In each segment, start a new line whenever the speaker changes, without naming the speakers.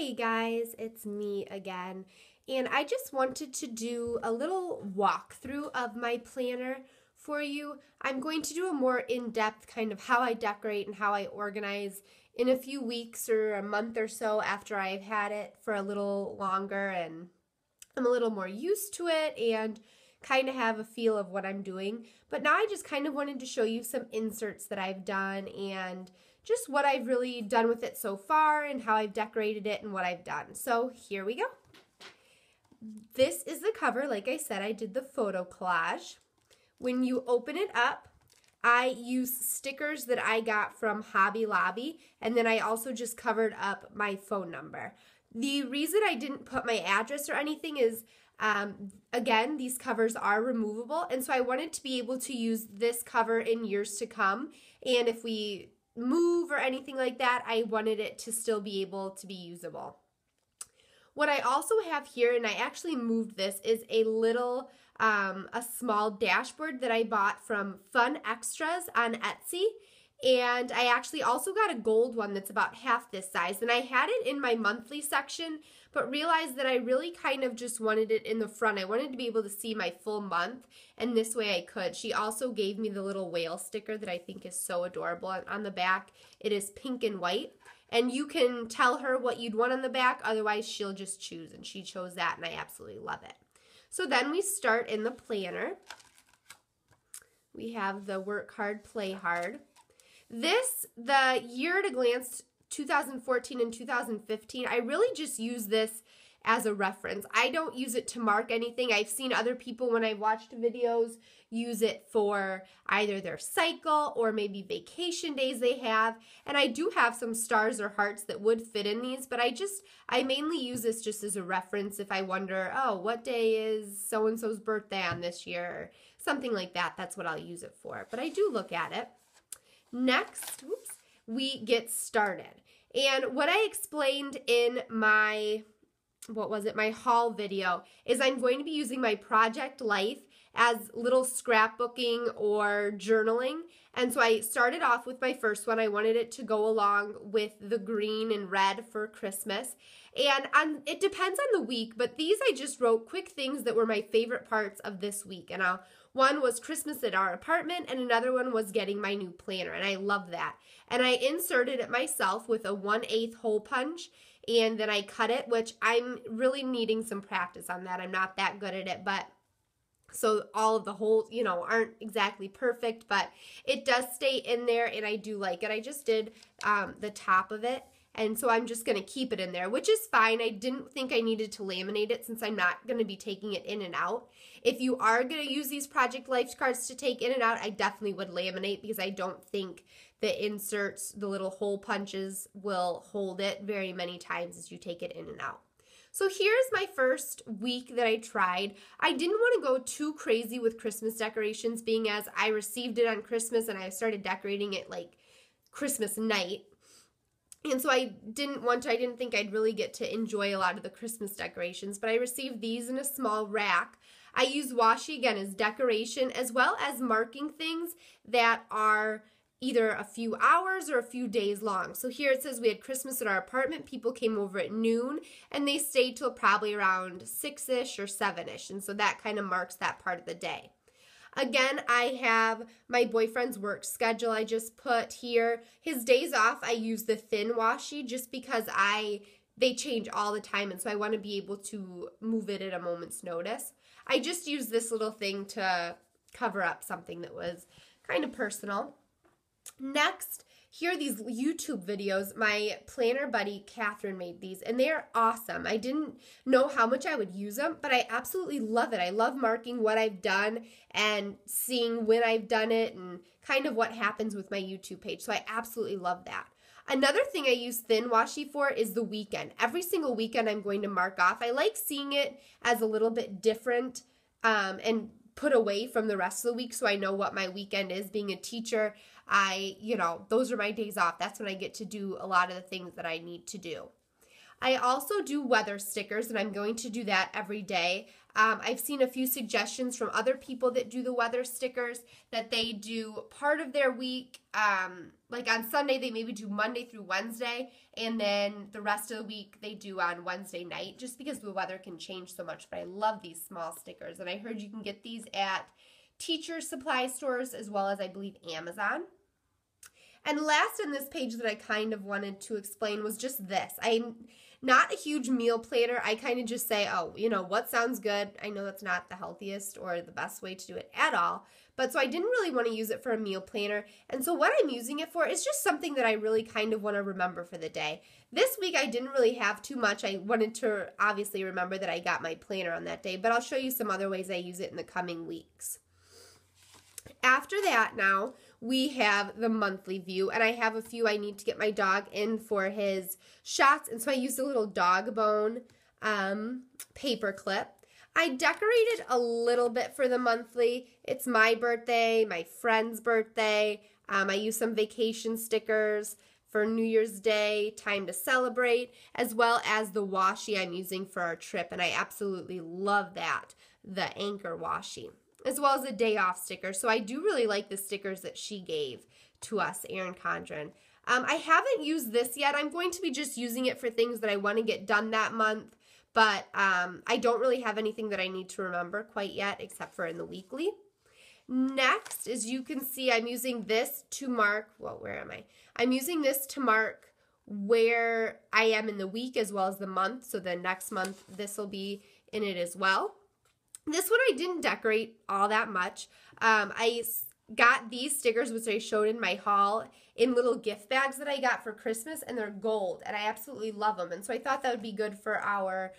Hey guys, it's me again, and I just wanted to do a little walkthrough of my planner for you. I'm going to do a more in-depth kind of how I decorate and how I organize in a few weeks or a month or so after I've had it for a little longer and I'm a little more used to it and kind of have a feel of what I'm doing. But now I just kind of wanted to show you some inserts that I've done and just what I've really done with it so far and how I've decorated it and what I've done. So here we go. This is the cover. Like I said, I did the photo collage. When you open it up, I use stickers that I got from Hobby Lobby, and then I also just covered up my phone number. The reason I didn't put my address or anything is, again, these covers are removable, and so I wanted to be able to use this cover in years to come, and if we move or anything like that, I wanted it to still be able to be usable. What I also have here, and I actually moved this, is a little, a small dashboard that I bought from Fun Extras on Etsy. And I actually also got a gold one that's about half this size. And I had it in my monthly section, but realized that I really kind of just wanted it in the front. I wanted to be able to see my full month, and this way I could. She also gave me the little whale sticker that I think is so adorable. On the back, it is pink and white. And you can tell her what you'd want on the back, otherwise she'll just choose. And she chose that, and I absolutely love it. So then we start in the planner. We have the work hard, play hard. This, the year at a glance, 2014 and 2015, I really just use this as a reference. I don't use it to mark anything. I've seen other people, when I've watched videos, use it for either their cycle or maybe vacation days they have. And I do have some stars or hearts that would fit in these, but I mainly use this just as a reference if I wonder, oh, what day is so-and-so's birthday on this year? Or something like that. That's what I'll use it for. But I do look at it. Next, we get started. And what I explained in my, my haul video is I'm going to be using my Project Life as little scrapbooking or journaling. And so I started off with my first one. I wanted it to go along with the green and red for Christmas. And it depends on the week, but these I just wrote quick things that were my favorite parts of this week. And one was Christmas at our apartment, and another one was getting my new planner, and I love that. And I inserted it myself with a 1/8 hole punch, and then I cut it, which I'm really needing some practice on that. I'm not that good at it, but so all of the holes, aren't exactly perfect, but it does stay in there, and I do like it. I just did the top of it, and so I'm just going to keep it in there, which is fine. I didn't think I needed to laminate it since I'm not going to be taking it in and out. If you are going to use these Project Life cards to take in and out, I definitely would laminate because I don't think the inserts, the little hole punches, will hold it very many times as you take it in and out. So here's my first week that I tried. I didn't want to go too crazy with Christmas decorations, being as I received it on Christmas and I started decorating it like Christmas night. And so I didn't think I'd really get to enjoy a lot of the Christmas decorations, but I received these in a small rack. I use washi again as decoration, as well as marking things that are either a few hours or a few days long. So here it says we had Christmas at our apartment. People came over at noon, and they stayed till probably around 6-ish or 7-ish, and so that kind of marks that part of the day. Again, I have my boyfriend's work schedule. I just put here his days off. I use the thin washi just because they change all the time, and so I want to be able to move it at a moment's notice. I just used this little thing to cover up something that was kind of personal. Next, here are these YouTube videos. My planner buddy, Catherine, made these, and they are awesome. I didn't know how much I would use them, but I absolutely love it. I love marking what I've done and seeing when I've done it and kind of what happens with my YouTube page, so I absolutely love that. Another thing I use thin washi for is the weekend. Every single weekend I'm going to mark off. I like seeing it as a little bit different and put away from the rest of the week so I know what my weekend is. Being a teacher, those are my days off. That's when I get to do a lot of the things that I need to do. I also do weather stickers, and I'm going to do that every day. I've seen a few suggestions from other people that do the weather stickers that they do part of their week, like on Sunday they maybe do Monday through Wednesday, and then the rest of the week they do on Wednesday night, just because the weather can change so much. But I love these small stickers, and I heard you can get these at teacher supply stores as well as, I believe, Amazon. And last on this page that I kind of wanted to explain was just this. I'm not a huge meal planner. I kind of just say, oh, you know, what sounds good? I know that's not the healthiest or the best way to do it at all. But so I didn't really want to use it for a meal planner. And so what I'm using it for is just something that I really kind of want to remember for the day. This week I didn't really have too much. I wanted to obviously remember that I got my planner on that day, but I'll show you some other ways I use it in the coming weeks. After that now, we have the monthly view, and I have a few I need to get my dog in for his shots, and so I used a little dog bone paper clip. I decorated a little bit for the monthly. It's my birthday, my friend's birthday. I used some vacation stickers for New Year's Day, time to celebrate, as well as the washi I'm using for our trip, and I absolutely love that, the anchor washi, as well as a day off sticker. So I do really like the stickers that she gave to us, Erin Condren. I haven't used this yet. I'm going to be just using it for things that I want to get done that month, but I don't really have anything that I need to remember quite yet, except for in the weekly. Next, as you can see, I'm using this to mark, well, where am I? I'm using this to mark where I am in the week as well as the month. So the next month, this will be in it as well. This one I didn't decorate all that much. I got these stickers, which I showed in my haul, in little gift bags that I got for Christmas, and they're gold, and I absolutely love them. And so I thought that would be good for our,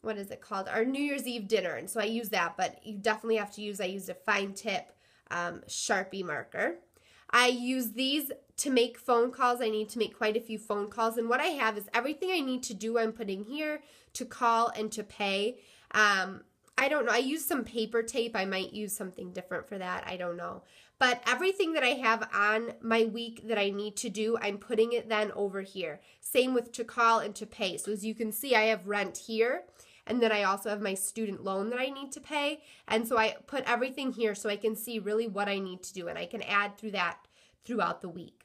what is it called? Our New Year's Eve dinner. And so I use that, but you definitely have to use, I used a fine tip Sharpie marker. I use these to make phone calls. I need to make quite a few phone calls, and what I have is everything I need to do I'm putting here to call and to pay. I don't know. I use some paper tape. I might use something different for that. I don't know. But everything that I have on my week that I need to do, I'm putting it then over here. Same with to call and to pay. So as you can see, I have rent here, and then I also have my student loan that I need to pay. And so I put everything here so I can see really what I need to do, and I can add through that throughout the week.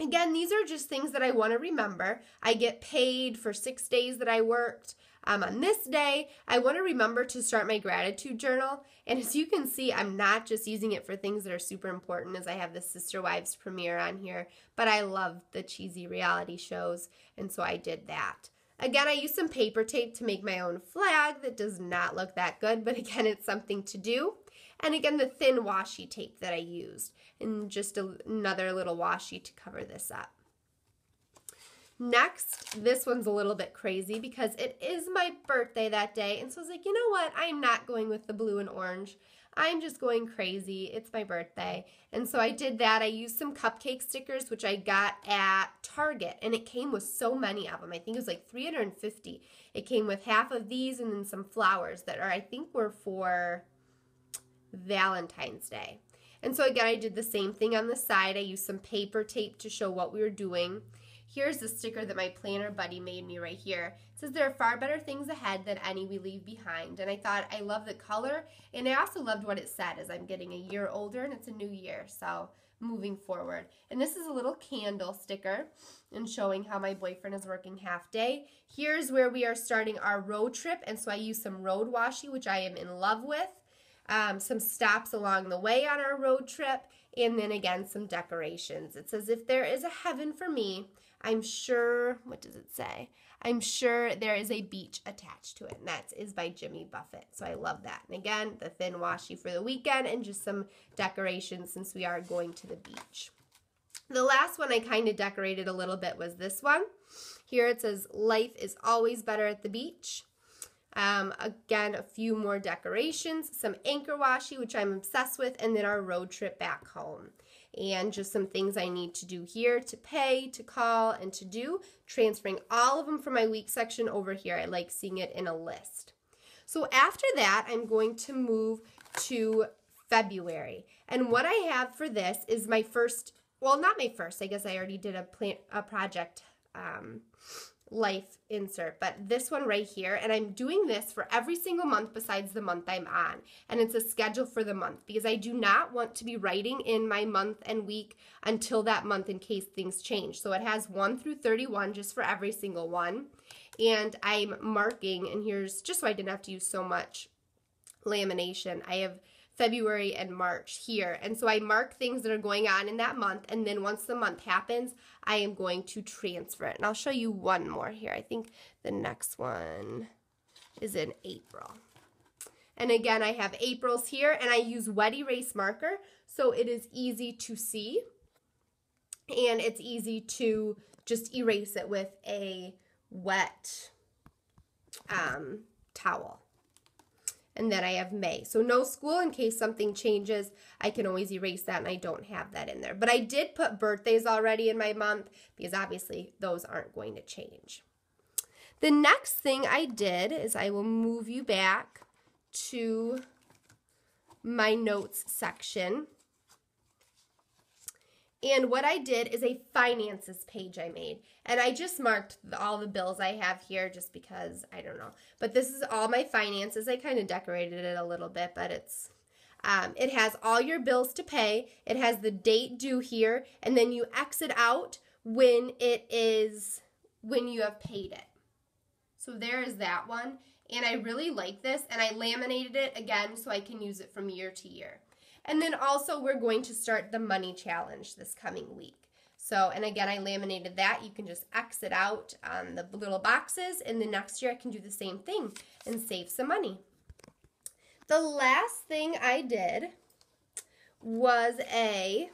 Again, these are just things that I want to remember. I get paid for 6 days that I worked. On this day, I want to remember to start my gratitude journal. And as you can see, I'm not just using it for things that are super important, as I have the Sister Wives premiere on here, but I love the cheesy reality shows, and so I did that. Again, I used some paper tape to make my own flag that does not look that good, but again, it's something to do. And again, the thin washi tape that I used, and just another little washi to cover this up. Next, this one's a little bit crazy because it is my birthday that day, and so I was like, you know what, I'm not going with the blue and orange. I'm just going crazy. It's my birthday. And so I did that. I used some cupcake stickers, which I got at Target, and it came with so many of them. I think it was like 350. It came with half of these and then some flowers that I think were for Valentine's Day. And so again, I did the same thing on the side. I used some paper tape to show what we were doing. Here's the sticker that my planner buddy made me right here. It says, there are far better things ahead than any we leave behind. And I thought, I love the color, and I also loved what it said, as I'm getting a year older and it's a new year, so moving forward. And this is a little candle sticker and showing how my boyfriend is working half day. Here's where we are starting our road trip, and so I used some road washi, which I am in love with. Some stops along the way on our road trip, and then again some decorations. It says, if there is a heaven for me, I'm sure, what does it say? I'm sure there is a beach attached to it, and that is by Jimmy Buffett. So I love that. And again, the thin washi for the weekend and just some decorations since we are going to the beach. The last one I kind of decorated a little bit was this one. Here it says, life is always better at the beach. Again, a few more decorations, some anchor washi, which I'm obsessed with, and then our road trip back home. And just some things I need to do here to pay, to call, and to do. Transferring all of them from my week section over here. I like seeing it in a list. So after that, I'm going to move to February. And what I have for this is my first, well, not my first. I guess I already did a project life insert, but this one right here, and I'm doing this for every single month besides the month I'm on, and it's a schedule for the month because I do not want to be writing in my month and week until that month in case things change. So it has 1 through 31 just for every single one, and I'm marking, and here's just so I didn't have to use so much lamination, I have February and March here. And so I mark things that are going on in that month, and then once the month happens, I am going to transfer it. And I'll show you one more here. I think the next one is in April. And again, I have April's here, and I use wet erase marker, so it is easy to see, and it's easy to just erase it with a wet towel. And then I have May. So no school in case something changes. I can always erase that, and I don't have that in there. But I did put birthdays already in my month because obviously those aren't going to change. The next thing I did is I will move you back to my notes section. And what I did is a finances page I made. And I just marked all the bills I have here just because, I don't know. But this is all my finances. I kind of decorated it a little bit, but it has all your bills to pay. It has the date due here. And then you exit out when you have paid it. So there is that one. And I really like this. And I laminated it again so I can use it from year to year. And then also we're going to start the money challenge this coming week. So, and again, I laminated that. You can just exit out the little boxes, and the next year I can do the same thing and save some money. The last thing I did was a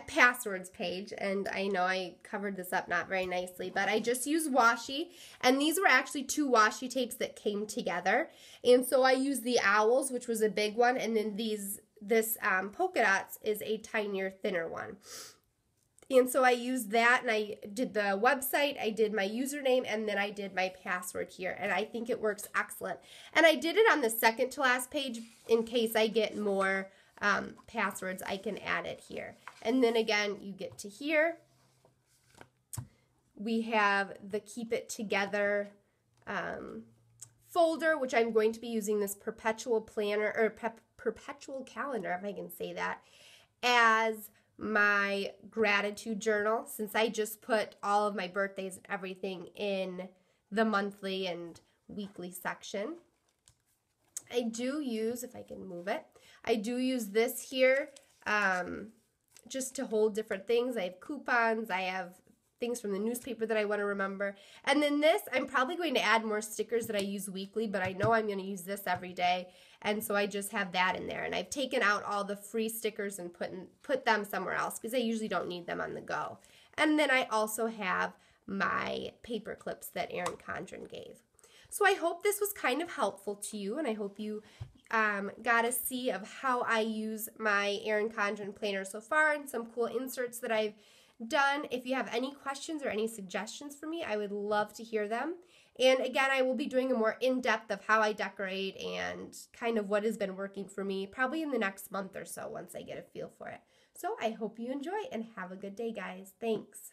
passwords page, and I know I covered this up not very nicely, but I just used washi, and these were actually 2 washi tapes that came together, and so I used the owls, which was a big one, and then this polka dots is a tinier, thinner one. And so I used that, and I did the website, I did my username, and then I did my password here, and I think it works excellent. And I did it on the second to last page in case I get more passwords, I can add it here. And then again, you get to here. We have the Keep It Together folder, which I'm going to be using this perpetual planner, or perpetual calendar, if I can say that, as my gratitude journal, since I just put all of my birthdays and everything in the monthly and weekly section. I do use, if I can move it, I do use this here just to hold different things. I have coupons, I have things from the newspaper that I want to remember. And then this, I'm probably going to add more stickers that I use weekly, but I know I'm going to use this every day. And so I just have that in there. And I've taken out all the free stickers and put them somewhere else because I usually don't need them on the go. And then I also have my paper clips that Erin Condren gave. So I hope this was kind of helpful to you, and I hope you got a see of how I use my Erin Condren planner so far and some cool inserts that I've done. If you have any questions or any suggestions for me, I would love to hear them. And again, I will be doing a more in-depth of how I decorate and kind of what has been working for me probably in the next month or so once I get a feel for it. So I hope you enjoy and have a good day, guys. Thanks.